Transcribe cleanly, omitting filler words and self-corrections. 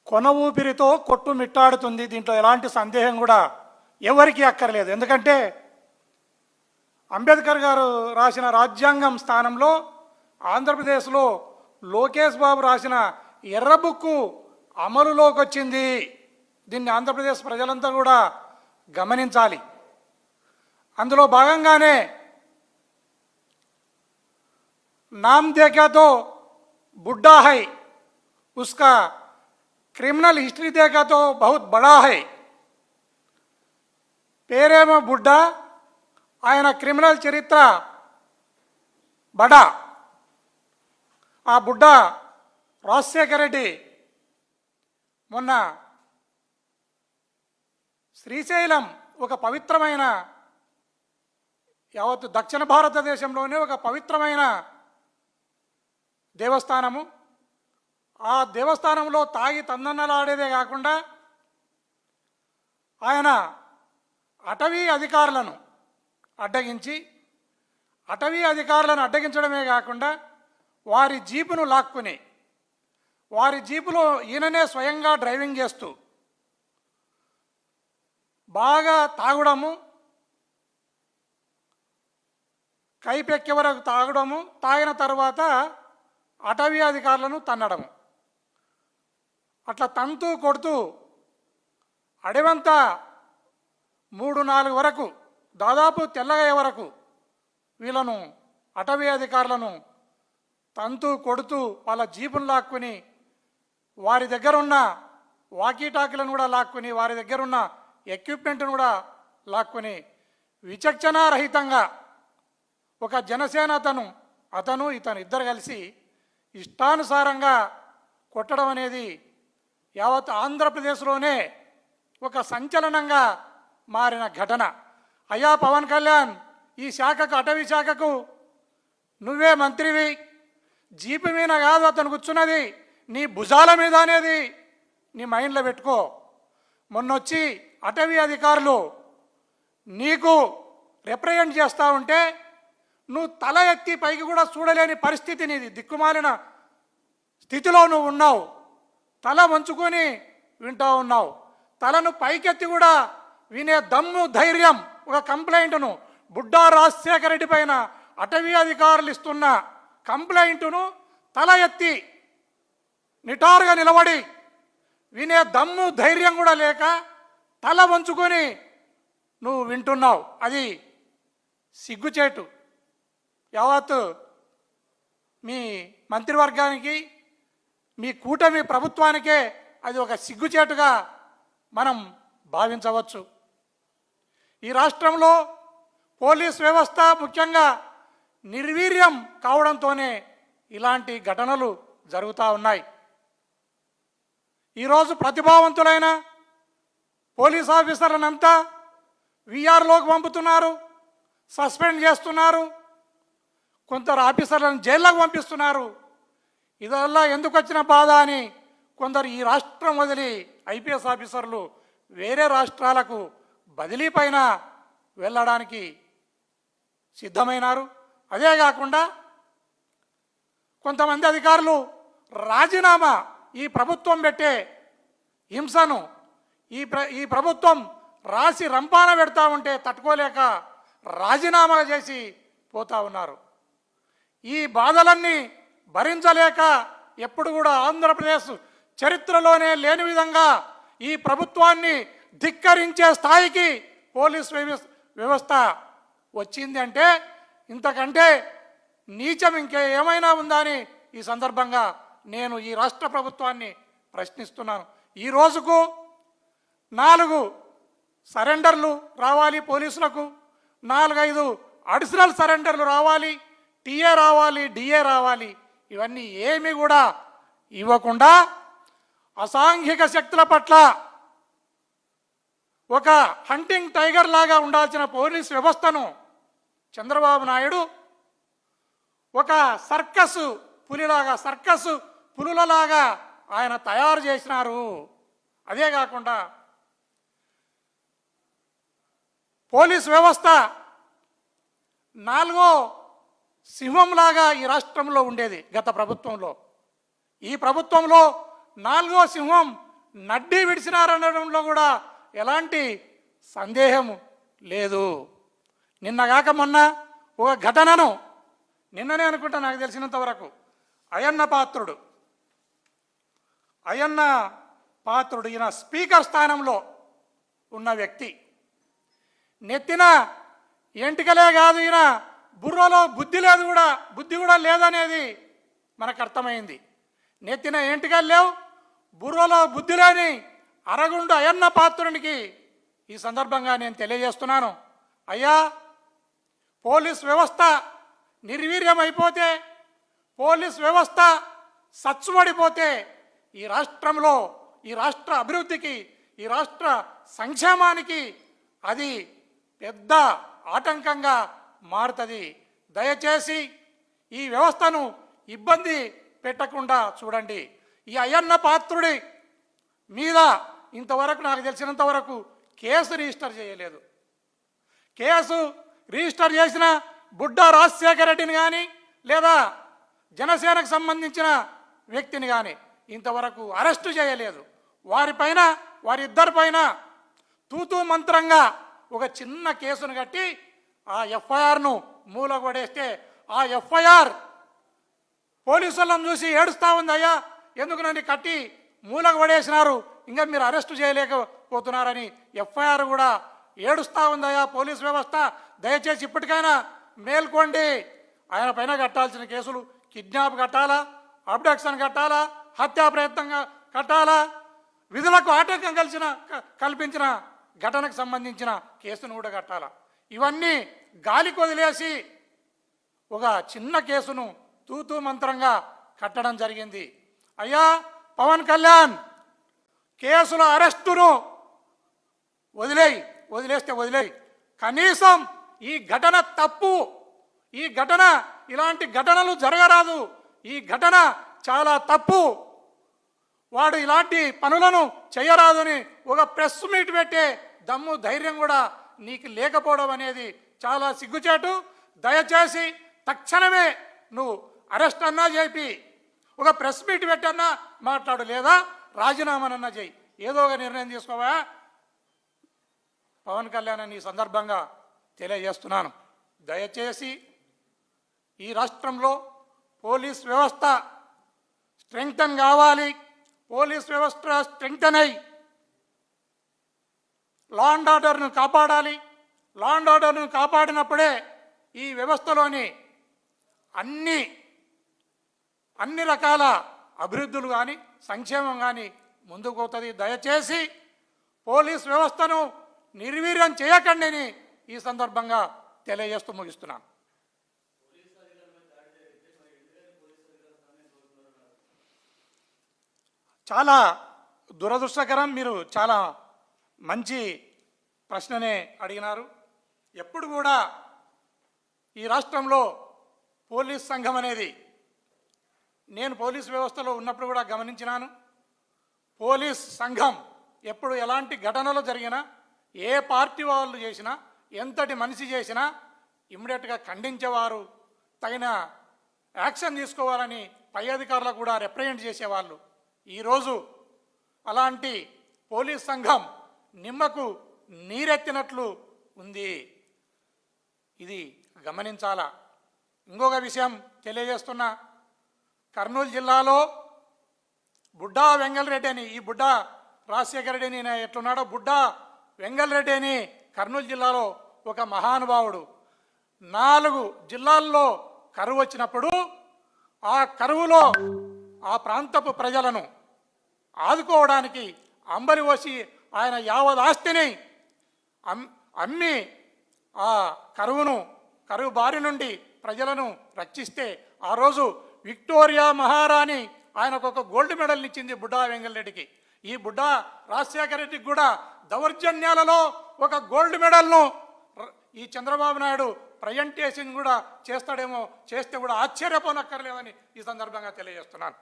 కొన ఊపిరితో కొట్టుమిట్టాడుతుంది. దీంట్లో ఎలాంటి సందేహం కూడా ఎవరికీ అక్కర్లేదు. ఎందుకంటే అంబేద్కర్ గారు రాసిన రాజ్యాంగం స్థానంలో ఆంధ్రప్రదేశ్లో లోకేష్ బాబు రాసిన ఎర్ర బుక్కు అమలులోకి వచ్చింది. దీన్ని ఆంధ్రప్రదేశ్ ప్రజలంతా కూడా గమనించాలి. అందులో భాగంగానే नाम देखा तो बुढ़ा है, उसका क्रिमिनल हिस्ट्री देखा तो बहुत बड़ा है. పేరేమో బుడ్డా, ఆయన క్రిమినల్ చరిత్ర బడా. ఆ బుడ్డా రాజశేఖర రెడ్డి మొన్న శ్రీశైలం ఒక పవిత్రమైన, యావత్ దక్షిణ భారతదేశంలోనే ఒక పవిత్రమైన దేవస్థానము. ఆ దేవస్థానంలో తాగి తందన్నలాడేదే కాకుండా ఆయన అటవీ అధికారులను అడ్డగించడమే కాకుండా వారి జీపును లాక్కుని, వారి జీపులో ఈయననే స్వయంగా డ్రైవింగ్ చేస్తూ బాగా తాగడము, కైపెక్కే వరకు తాగడము, తాగిన తర్వాత అటవీ అధికారులను తన్నడము. అట్లా తంతూ కొడుతూ అడవంతా 3-4 వరకు, దాదాపు తెల్లగయ్యే వరకు వీళ్ళను అటవీ అధికారులను తంతూ కొడుతూ వాళ్ళ జీపును లాక్కుని, వారి దగ్గర ఉన్న వాకీటాకీలను కూడా లాక్కుని, వారి దగ్గర ఉన్న ఎక్విప్మెంట్ను కూడా లాక్కుని విచక్షణారహితంగా ఒక జనసేన అతను ఇతను ఇద్దరు కలిసి ఇష్టానుసారంగా కొట్టడం అనేది యావత్ ఆంధ్రప్రదేశ్లోనే ఒక సంచలనంగా మారిన ఘటన. అయ్యా పవన్ కళ్యాణ్, ఈ శాఖకు, అటవీ శాఖకు నువ్వే మంత్రివి. జీపు మీద కాదు అతను కూర్చున్నది, నీ భుజాల మీద అనేది నీ మైండ్లో పెట్టుకో. మొన్నొచ్చి అటవీ అధికారులు నీకు రిప్రజెంట్ చేస్తూ ఉంటే నువ్వు తల ఎత్తి పైకి కూడా చూడలేని పరిస్థితి, నీది దిక్కుమాలిన స్థితిలో నువ్వు ఉన్నావు. తల వంచుకొని వింటూ ఉన్నావు. తలను పైకెత్తి కూడా వినే దమ్ము, ధైర్యం, ఒక కంప్లైంట్ను బుడ్డా రాజశేఖర రెడ్డి పైన అటవీ అధికారులు ఇస్తున్న కంప్లైంట్ను తల ఎత్తి నిటారుగా నిలబడి వినే దమ్ము, ధైర్యం కూడా లేక తల వంచుకొని నువ్వు వింటున్నావు. అది సిగ్గుచేటు. యావత్ మీ మంత్రివర్గానికి, మీ కూటమి ప్రభుత్వానికే అది ఒక సిగ్గుచేటుగా మనం భావించవచ్చు. ఈ రాష్ట్రంలో పోలీస్ వ్యవస్థ ముఖ్యంగా నిర్వీర్యం కావడంతోనే ఇలాంటి ఘటనలు జరుగుతూ ఉన్నాయి. ఈరోజు ప్రతిభావంతులైన పోలీస్ ఆఫీసర్లనంతా వీఆర్లోకి పంపుతున్నారు, సస్పెండ్ చేస్తున్నారు, కొందరు ఆఫీసర్లను జైల్లోకి పంపిస్తున్నారు. ఇదల్లా ఎందుకు వచ్చిన బాధ అని కొందరు ఈ రాష్ట్రం వదిలి ఐపీఎస్ ఆఫీసర్లు వేరే రాష్ట్రాలకు బదిలీ పైన వెళ్ళడానికి సిద్ధమైనారు. అదే కాకుండా కొంతమంది అధికారులు రాజీనామా, ఈ ప్రభుత్వం పెట్టే హింసను ఈ ప్రభుత్వం రాసి రంపాన పెడతా ఉంటే తట్టుకోలేక రాజీనామా చేసి పోతా ఉన్నారు. ఈ బాధలన్నీ భరించలేక ఎప్పుడు కూడా ఆంధ్రప్రదేశ్ చరిత్రలోనే లేని విధంగా ఈ ప్రభుత్వాన్ని ధిక్కరించే స్థాయికి పోలీస్ వ్యవస్థ వచ్చింది అంటే ఇంతకంటే నీచం ఇంకే ఏమైనా ఉందా అని ఈ సందర్భంగా నేను ఈ రాష్ట్ర ప్రభుత్వాన్ని ప్రశ్నిస్తున్నాను. ఈ రోజుకు 4 సరెండర్లు రావాలి పోలీసులకు, 4-5 అడిషనల్ సరెండర్లు రావాలి, టీఏ రావాలి, డిఏ రావాలి. ఇవన్నీ ఏమీ కూడా ఇవ్వకుండా అసాంఘిక శక్తుల పట్ల ఒక హంటింగ్ టైగర్ లాగా ఉండాల్సిన పోలీస్ వ్యవస్థను చంద్రబాబు నాయుడు ఒక సర్కస్ పులులలాగా ఆయన తయారు చేసినారు. అదే కాకుండా పోలీస్ వ్యవస్థ 4వ సింహంలాగా ఈ రాష్ట్రంలో ఉండేది గత ప్రభుత్వంలో. ఈ ప్రభుత్వంలో 4వ సింహం నడ్డి విడిచినారనడంలో కూడా ఎలాంటి సందేహం లేదు. నిన్నగాక మొన్న ఒక ఘటనను, నిన్ననే అనుకుంటా నాకు తెలిసినంత వరకు, అయ్యన్న పాత్రుడు ఈయన స్పీకర్ స్థానంలో ఉన్న వ్యక్తి, నెత్తిన ఎంటికలే కాదు, ఈయన బుర్రలో బుద్ధి కూడా లేదనేది మనకు అర్థమైంది. నెత్తిన ఎంటికలు లేవు, బుర్రలో బుద్ధి లేని అరగుండు అయ్యన్న పాత్రునికి ఈ సందర్భంగా నేను తెలియజేస్తున్నాను, అయ్యా, పోలీస్ వ్యవస్థ నిర్వీర్యమైపోతే, పోలీస్ వ్యవస్థ సచ్చుబడిపోతే ఈ రాష్ట్రంలో, ఈ రాష్ట్ర అభివృద్ధికి, ఈ రాష్ట్ర సంక్షేమానికి అది పెద్ద ఆటంకంగా మారుతుంది. దయచేసి ఈ వ్యవస్థను ఇబ్బంది పెట్టకుండా చూడండి. ఈ అయ్యన్న పాత్రుడి మీద ఇంతవరకు నాకు తెలిసినంత వరకు కేసు రిజిస్టర్ చేయలేదు. కేసు రిజిస్టర్ చేసిన బుడ్డా రాజశేఖర రెడ్డిని కానీ లేదా జనసేనకు సంబంధించిన వ్యక్తిని కానీ ఇంతవరకు అరెస్టు చేయలేదు. వారిద్దరిపైన తూతూ మంత్రంగా ఒక చిన్న కేసును కట్టి ఆ ఎఫ్ఐఆర్ను మూలగొడేస్తే ఆ ఎఫ్ఐఆర్ పోలీసులను చూసి ఏడుస్తూ ఉంది, అయ్యా ఎందుకు నన్ను కట్టి మూలగొడేసినారు, ఇంకా మీరు అరెస్టు చేయలేకపోతున్నారని ఎఫ్ఐఆర్ కూడా ఏడుస్తూ ఉందయ్యా పోలీస్ వ్యవస్థ. దయచేసి ఇప్పటికైనా మేల్కోండి. ఆయన పైన కట్టాల్సిన కేసులు కిడ్నాప్ కట్టాలా, అబ్డక్షన్ కట్టాలా, హత్యా ప్రయత్నంగా కట్టాలా, విధులకు ఆటంకం కల్పించిన ఘటనకు సంబంధించిన కేసును కూడా కట్టాలా. ఇవన్నీ గాలికి వదిలేసి ఒక చిన్న కేసును తూతూ మంత్రంగా కట్టడం జరిగింది. అయ్యా పవన్ కేసుల అరెస్టును వదిలేయి, కనీసం ఈ ఘటన తప్పు, ఈ ఘటన, ఇలాంటి ఘటనలు జరగరాదు, ఈ ఘటన చాలా తప్పు, వాడు ఇలాంటి పనులను చేయరాదని ఒక ప్రెస్ మీట్ పెట్టే దమ్ము ధైర్యం కూడా నీకు లేకపోవడం అనేది చాలా సిగ్గుచేటు. దయచేసి తక్షణమే నువ్వు అరెస్ట్ అన్నా చేపి ఒక ప్రెస్ మీట్ పెట్టన్నా మాట్లాడు, లేదా రాజీనామానన్నా చేయి, ఏదో ఒక నిర్ణయం తీసుకోవా పవన్ కళ్యాణ్ అని ఈ సందర్భంగా తెలియజేస్తున్నాను. దయచేసి ఈ రాష్ట్రంలో పోలీస్ వ్యవస్థ స్ట్రెంగ్తన్ కావాలి. పోలీస్ వ్యవస్థ స్ట్రెంగ్తన్ అయి లా అండ్ ఆర్డర్ను కాపాడాలి. లా అండ్ ఆర్డర్ను కాపాడినప్పుడే ఈ వ్యవస్థలోని అన్ని రకాల అభివృద్ధులు కానీ సంక్షేమం కానీ ముందుకు పోతుంది. దయచేసి పోలీస్ వ్యవస్థను నిర్వీర్యం చేయకండి ఈ సందర్భంగా తెలియజేస్తూ ముగిస్తున్నాను. చాలా దురదృష్టకరం. మీరు చాలా మంచి ప్రశ్ననే అడిగినారు. ఎప్పుడు కూడా ఈ రాష్ట్రంలో పోలీస్ సంఘం అనేది, నేను పోలీస్ వ్యవస్థలో ఉన్నప్పుడు కూడా గమనించినాను, పోలీస్ సంఘం ఎప్పుడు ఎలాంటి ఘటనలు జరిగినా, ఏ పార్టీ వాళ్ళు చేసినా, ఎంతటి మనిషి చేసినా ఇమ్మీడియట్గా ఖండించేవారు, తగిన యాక్షన్ తీసుకోవాలని పై అధికారులకు కూడా రిప్రజెంట్ చేసేవాళ్ళు. ఈరోజు అలాంటి పోలీస్ సంఘం నిమ్మకు నీరెత్తినట్లు ఉంది. ఇది గమనించాలా. ఇంకొక విషయం తెలియజేస్తున్నా, కర్నూలు జిల్లాలో బుడ్డా వెంగళరెడ్డి అని, ఈ బుడ్డా రాజశేఖర రెడ్డిని ఎట్లున్నాడో బుడ్డా వెంగళరెడ్డి అని కర్నూలు జిల్లాలో ఒక మహానుభావుడు 4 జిల్లాల్లో కరువు వచ్చినప్పుడు ఆ కరువులో ఆ ప్రాంతపు ప్రజలను ఆదుకోవడానికి అంబలి పోసి ఆయన యావత్ ఆస్తిని అమ్మి ఆ కరువు బారి నుండి ప్రజలను రక్షిస్తే ఆ రోజు విక్టోరియా మహారాణి ఆయనకు ఒక గోల్డ్ మెడల్ ఇచ్చింది బుడ్డా వెంగళరెడ్డికి. ఈ బుడ్డా రాజశేఖర రెడ్డికి కూడా దౌర్జన్యాలలో ఒక గోల్డ్ మెడల్ను ఈ చంద్రబాబు నాయుడు ప్రజెంటేషన్ కూడా చేస్తాడేమో, చేస్తే కూడా ఆశ్చర్యపోనక్కర్లేదని ఈ సందర్భంగా తెలియజేస్తున్నాను.